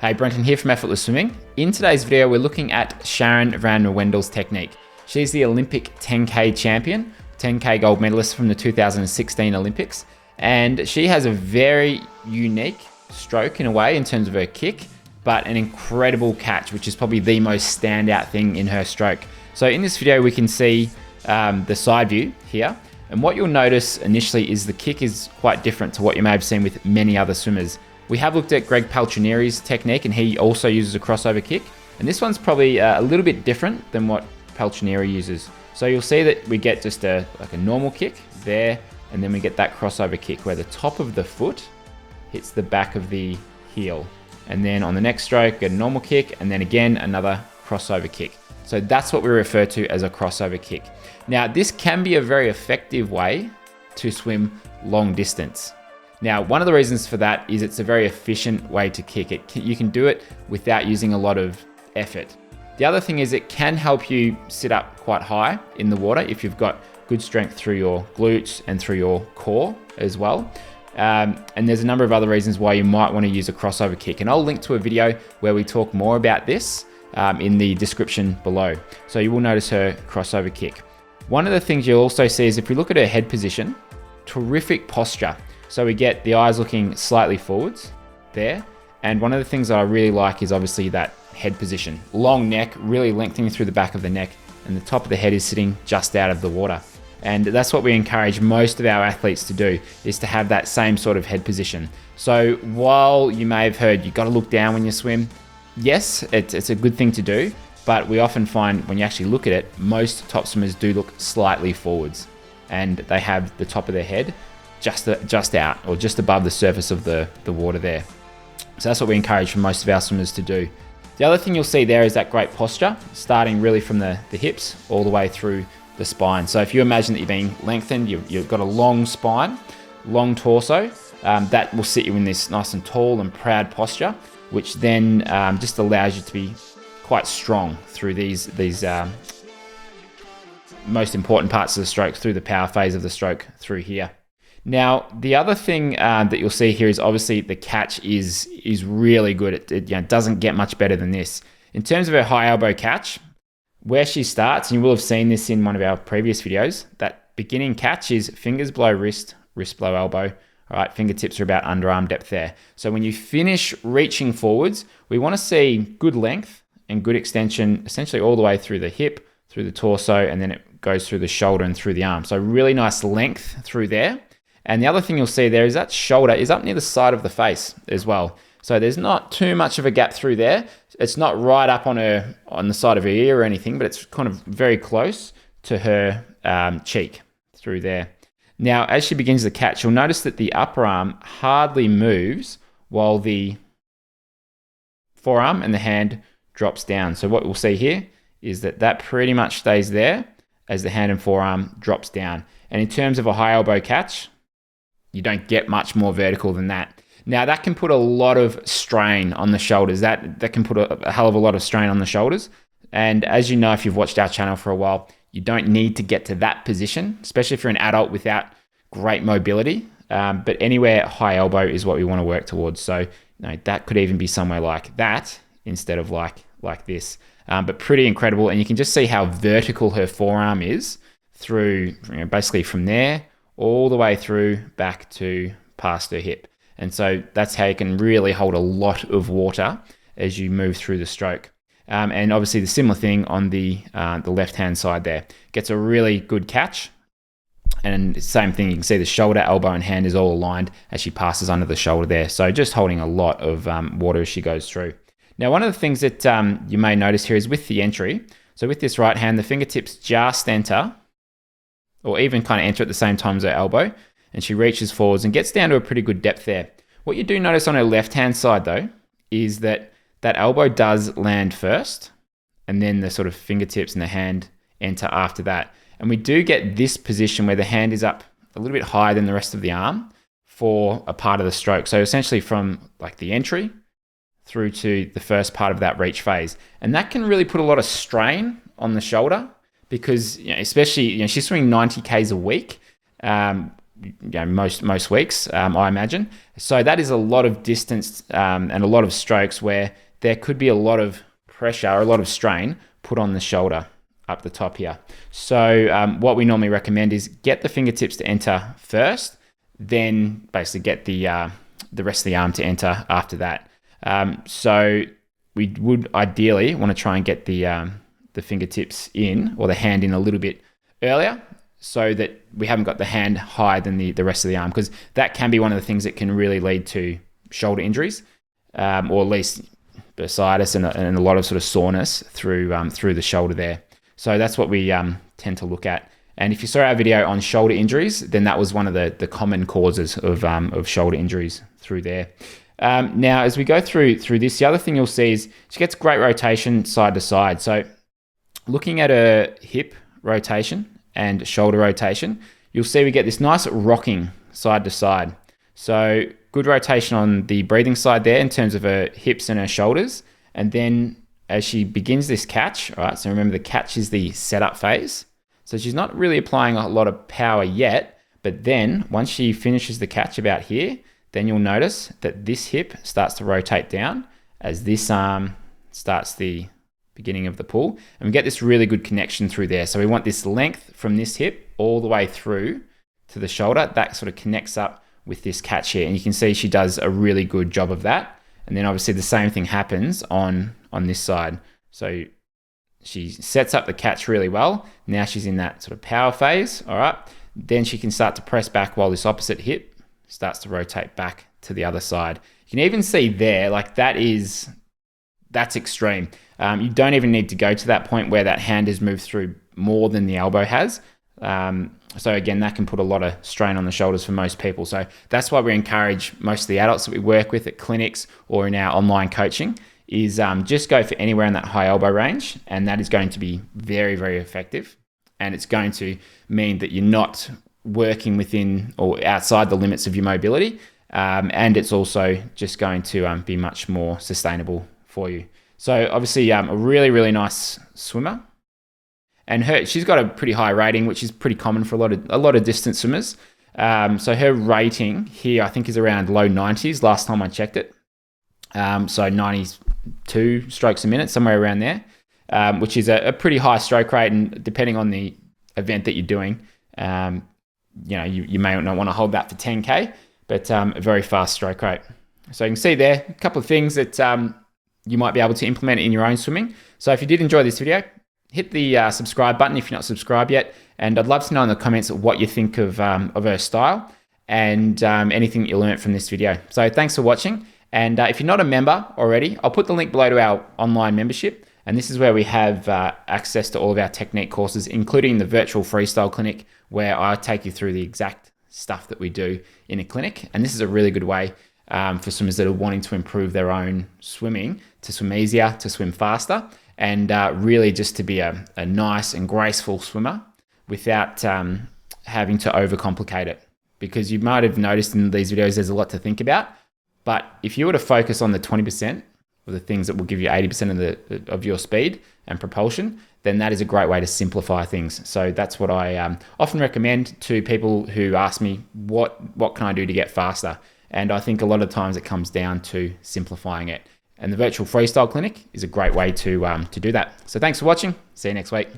Hey, Brenton here from Effortless Swimming. In today's video, we're looking at Sharon Van Rouwendaal's technique. She's the Olympic 10K champion, 10K gold medalist from the 2016 Olympics, and she has a very unique stroke in a way in terms of her kick, but an incredible catch, which is probably the most standout thing in her stroke. So in this video, we can see the side view here, and what you'll notice initially is the kick is quite different to what you may have seen with many other swimmers. We have looked at Greg Paltrinieri's technique, and he also uses a crossover kick. And this one's probably a little bit different than what Paltrinieri uses. So you'll see that we get just like a normal kick there, and then we get that crossover kick where the top of the foot hits the back of the heel. And then on the next stroke, a normal kick, and then again, another crossover kick. So that's what we refer to as a crossover kick. Now, this can be a very effective way to swim long distance. Now, one of the reasons for that is it's a very efficient way to kick it. You can do it without using a lot of effort. The other thing is it can help you sit up quite high in the water if you've got good strength through your glutes and through your core as well. And there's a number of other reasons why you might want to use a crossover kick. And I'll link to a video where we talk more about this in the description below. So you will notice her crossover kick. One of the things you'll also see is if we look at her head position, terrific posture. So we get the eyes looking slightly forwards there. And one of the things that I really like is obviously that head position. Long neck, really lengthening through the back of the neck, and the top of the head is sitting just out of the water. And that's what we encourage most of our athletes to do, is to have that same sort of head position. So while you may have heard you've got to look down when you swim, yes, it's a good thing to do, but we often find when you actually look at it, most top swimmers do look slightly forwards, and they have the top of their head just out or just above the surface of the water there. So that's what we encourage for most of our swimmers to do. The other thing you'll see there is that great posture, starting really from the hips all the way through the spine. So if you imagine that you're being lengthened, you've got a long spine, long torso, that will sit you in this nice and tall and proud posture, which then just allows you to be quite strong through these most important parts of the stroke, through the power phase of the stroke through here. Now, the other thing that you'll see here is obviously the catch is really good. It doesn't get much better than this. In terms of her high elbow catch, where she starts, and you will have seen this in one of our previous videos, that beginning catch is fingers below wrist, wrist below elbow. All right, fingertips are about underarm depth there. So when you finish reaching forwards, we want to see good length and good extension, essentially all the way through the hip, through the torso, and then it goes through the shoulder and through the arm. So really nice length through there. And the other thing you'll see there is that shoulder is up near the side of the face as well. So there's not too much of a gap through there. It's not right up on the side of her ear or anything, but it's kind of very close to her cheek through there. Now, as she begins the catch, you'll notice that the upper arm hardly moves while the forearm and the hand drops down. So what we'll see here is that pretty much stays there as the hand and forearm drops down. And in terms of a high elbow catch, you don't get much more vertical than that. Now, that can put a lot of strain on the shoulders. That can put a hell of a lot of strain on the shoulders. And as you know, if you've watched our channel for a while, you don't need to get to that position, especially if you're an adult without great mobility. But anywhere high elbow is what we want to work towards. So that could even be somewhere like that instead of like this. But pretty incredible. And you can just see how vertical her forearm is through, basically from there all the way through back to past her hip. And so that's how you can really hold a lot of water as you move through the stroke. And obviously the similar thing on the left-hand side there. Gets a really good catch. And same thing, you can see the shoulder, elbow, and hand is all aligned as she passes under the shoulder there. So just holding a lot of water as she goes through. Now, one of the things that you may notice here is with the entry. So with this right hand, the fingertips just enter, or even kind of enter at the same time as her elbow, and she reaches forwards and gets down to a pretty good depth there. What you do notice on her left-hand side, though, is that elbow does land first, and then the sort of fingertips and the hand enter after that. And we do get this position where the hand is up a little bit higher than the rest of the arm for a part of the stroke. So essentially from like the entry through to the first part of that reach phase. And that can really put a lot of strain on the shoulder because, especially, she's swimming 90 Ks a week. most weeks, I imagine. So that is a lot of distance and a lot of strokes where there could be a lot of pressure or a lot of strain put on the shoulder up the top here. So what we normally recommend is get the fingertips to enter first, then basically get the rest of the arm to enter after that. So we would ideally want to try and get the fingertips in, or the hand in, a little bit earlier, so that we haven't got the hand higher than the rest of the arm, because that can be one of the things that can really lead to shoulder injuries, or at least bursitis and a lot of sort of soreness through the shoulder there. So that's what we tend to look at. And if you saw our video on shoulder injuries, then that was one of the common causes of shoulder injuries through there. Now, as we go through this, the other thing you'll see is she gets great rotation side to side. So looking at her hip rotation and shoulder rotation, you'll see we get this nice rocking side to side. So good rotation on the breathing side there in terms of her hips and her shoulders. And then as she begins this catch, all right, so remember the catch is the setup phase. So she's not really applying a lot of power yet, but then once she finishes the catch about here, then you'll notice that this hip starts to rotate down as this arm starts the beginning of the pull, and we get this really good connection through there. So we want this length from this hip all the way through to the shoulder. That sort of connects up with this catch here, and you can see she does a really good job of that. And then obviously the same thing happens on this side. So she sets up the catch really well. Now she's in that sort of power phase, all right? Then she can start to press back while this opposite hip starts to rotate back to the other side. You can even see there, like that's extreme. You don't even need to go to that point where that hand has moved through more than the elbow has. So again, that can put a lot of strain on the shoulders for most people. So that's why we encourage most of the adults that we work with at clinics or in our online coaching is just go for anywhere in that high elbow range. And that is going to be very, very effective. And it's going to mean that you're not working within or outside the limits of your mobility. And it's also just going to be much more sustainable for you. So obviously a really, really nice swimmer. And she's got a pretty high rating, which is pretty common for a lot of distance swimmers. So her rating here, I think, is around low 90s last time I checked it. So 92 strokes a minute, somewhere around there, which is a pretty high stroke rate. And depending on the event that you're doing, you may not want to hold that for 10K, but a very fast stroke rate. So you can see there a couple of things that you might be able to implement in your own swimming. So if you did enjoy this video, hit the subscribe button if you're not subscribed yet. And I'd love to know in the comments what you think of her style and anything you learned from this video. So thanks for watching. And if you're not a member already, I'll put the link below to our online membership. And this is where we have access to all of our technique courses, including the virtual freestyle clinic, where I take you through the exact stuff that we do in a clinic. And this is a really good way for swimmers that are wanting to improve their own swimming, to swim easier, to swim faster, and really just to be a nice and graceful swimmer without having to overcomplicate it. Because you might have noticed in these videos there's a lot to think about, but if you were to focus on the 20% of the things that will give you 80% of your speed and propulsion, then that is a great way to simplify things. So that's what I often recommend to people who ask me, what can I do to get faster? And I think a lot of times it comes down to simplifying it. And the virtual freestyle clinic is a great way to do that. So thanks for watching. See you next week.